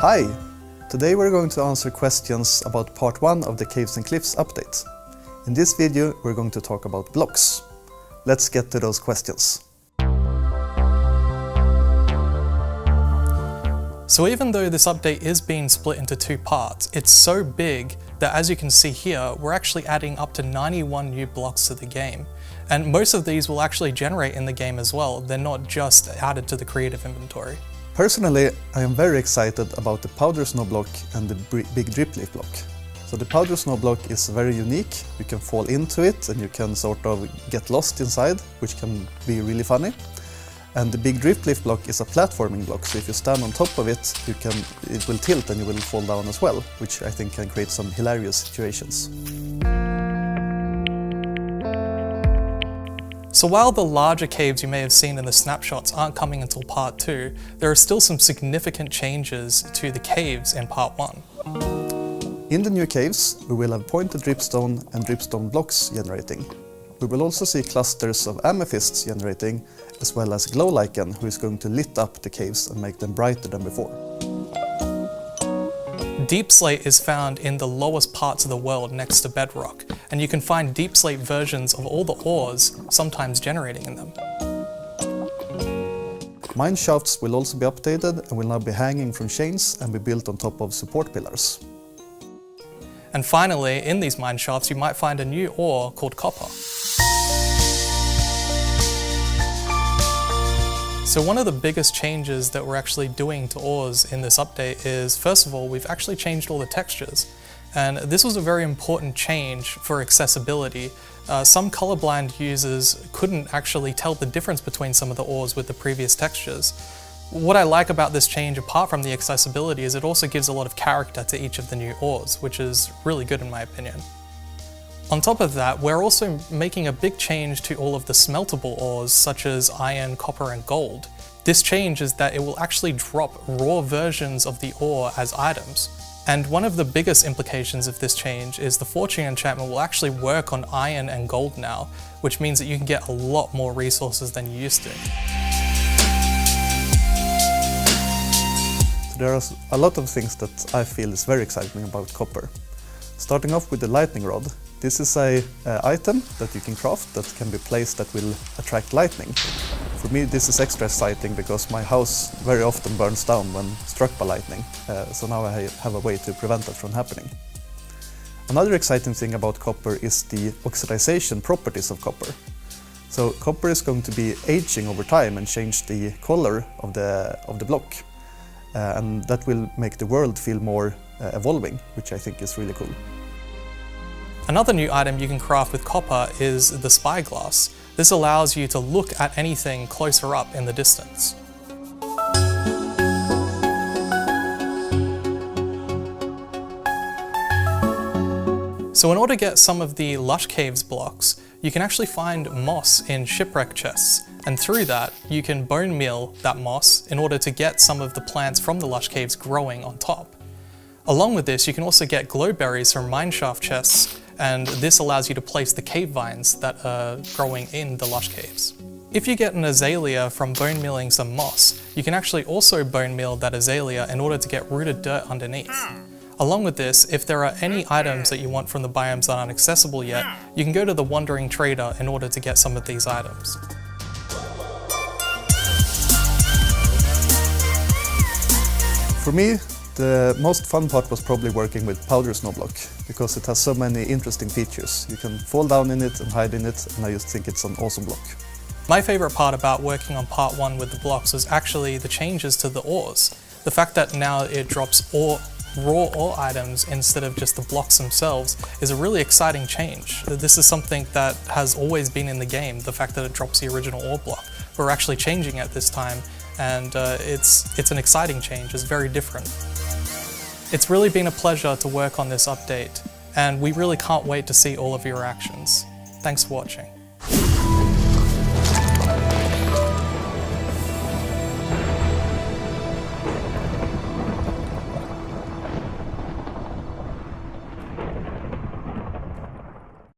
Hi! Today we're going to answer questions about part 1 of the Caves and Cliffs update. In this video we're going to talk about blocks. Let's get to those questions. So even though this update is being split into 2 parts, it's so big that, as you can see here, we're actually adding up to 91 new blocks to the game. And most of these will actually generate in the game as well. They're not just added to the creative inventory. Personally, I am very excited about the powder snow block and the big drip leaf block. So the powder snow block is very unique. You can fall into it and you can sort of get lost inside, which can be really funny. And the big drip leaf block is a platforming block, so if you stand on top of it, it will tilt and you will fall down as well, which I think can create some hilarious situations. So while the larger caves you may have seen in the snapshots aren't coming until part 2, there are still some significant changes to the caves in part 1. In the new caves, we will have pointed dripstone and dripstone blocks generating. We will also see clusters of amethysts generating, as well as glow lichen, who is going to lit up the caves and make them brighter than before. Deep slate is found in the lowest parts of the world next to bedrock, and you can find deep slate versions of all the ores sometimes generating in them. Mine shafts will also be updated and will now be hanging from chains and be built on top of support pillars. And finally, in these mine shafts you might find a new ore called copper. So one of the biggest changes that we're actually doing to ores in this update is, first of all, we've actually changed all the textures. And this was a very important change for accessibility. Some colorblind users couldn't actually tell the difference between some of the ores with the previous textures. What I like about this change, apart from the accessibility, is it also gives a lot of character to each of the new ores, which is really good in my opinion. On top of that, we're also making a big change to all of the smeltable ores, such as iron, copper, and gold. This change is that it will actually drop raw versions of the ore as items. And one of the biggest implications of this change is the fortune enchantment will actually work on iron and gold now, which means that you can get a lot more resources than you used to. There are a lot of things that I feel is very exciting about copper. Starting off with the lightning rod. This is an item that you can craft that can be placed that will attract lightning. For me this is extra exciting because my house very often burns down when struck by lightning, so now I have a way to prevent that from happening. Another exciting thing about copper is the oxidization properties of copper. So copper is going to be aging over time and change the color of the block. And that will make the world feel more evolving, which I think is really cool. Another new item you can craft with copper is the spyglass. This allows you to look at anything closer up in the distance. So in order to get some of the Lush Caves blocks, you can actually find moss in shipwreck chests, and through that you can bone meal that moss in order to get some of the plants from the Lush Caves growing on top. Along with this, you can also get glowberries from mineshaft chests, and this allows you to place the cave vines that are growing in the Lush Caves. If you get an azalea from bone mealing some moss, you can actually also bone meal that azalea in order to get rooted dirt underneath. Along with this, if there are any items that you want from the biomes that aren't accessible yet, you can go to the Wandering Trader in order to get some of these items. For me, the most fun part was probably working with powder snow block, because it has so many interesting features. You can fall down in it and hide in it, and I just think it's an awesome block. My favourite part about working on part 1 with the blocks was actually the changes to the ores. The fact that now it drops raw ore items instead of just the blocks themselves is a really exciting change. This is something that has always been in the game, the fact that it drops the original ore block. We're actually changing it this time, and it's an exciting change. It's very different. It's really been a pleasure to work on this update, and we really can't wait to see all of your reactions. Thanks for watching.